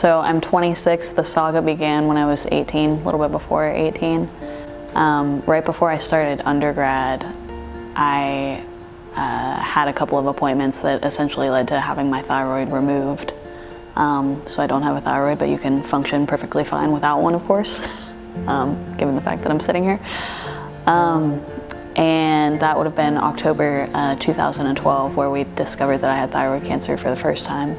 So I'm 26. The saga began when I was 18, a little bit before 18. Right before I started undergrad, I had a couple of appointments that essentially led to having my thyroid removed. So I don't have a thyroid, but you can function perfectly fine without one, of course, given the fact that I'm sitting here. And that would have been October 2012, where we discovered that I had thyroid cancer for the first time.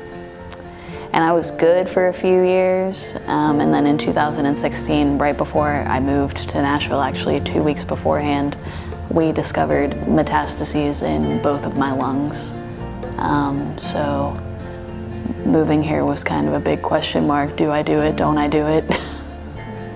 And I was good for a few years, and then in 2016, right before I moved to Nashville, actually 2 weeks beforehand, we discovered metastases in both of my lungs. So moving here was kind of a big question mark. Do I do it? Don't I do it?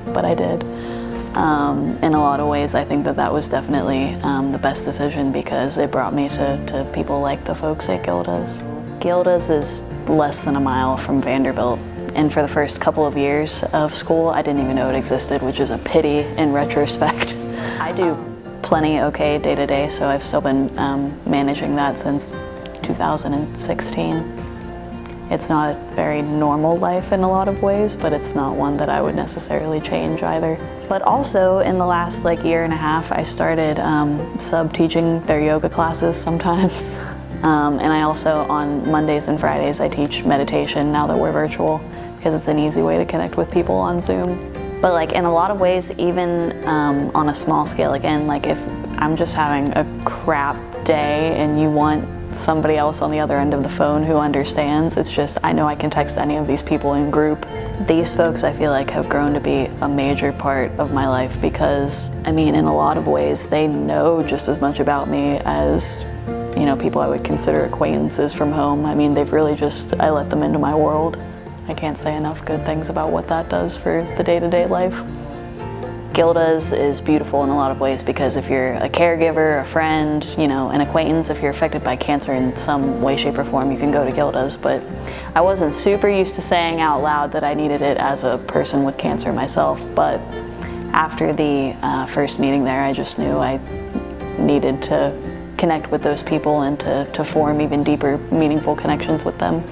But I did. In a lot of ways, I think that that was definitely the best decision, because it brought me to people like the folks at Gilda's. Gilda's is less than a mile from Vanderbilt, and for the first couple of years of school, I didn't even know it existed, which is a pity in retrospect. I do plenty okay day to day, so I've still been managing that since 2016. It's not a very normal life in a lot of ways, but it's not one that I would necessarily change either. But also in the last year and a half, I started sub-teaching their yoga classes sometimes. And I also, on Mondays and Fridays, I teach meditation now that we're virtual, because it's an easy way to connect with people on Zoom. But in a lot of ways, even on a small scale, again, if I'm just having a crap day and you want somebody else on the other end of the phone who understands, it's just, I know I can text any of these people in group. These folks, I feel like, have grown to be a major part of my life, because, I mean, in a lot of ways, they know just as much about me as people I would consider acquaintances from home. I mean, they've really just, I let them into my world. I can't say enough good things about what that does for the day-to-day life. Gilda's is beautiful in a lot of ways, because if you're a caregiver, a friend, an acquaintance, if you're affected by cancer in some way, shape, or form, you can go to Gilda's. But I wasn't super used to saying out loud that I needed it as a person with cancer myself. But after the first meeting there, I just knew I needed to connect with those people and to form even deeper, meaningful connections with them.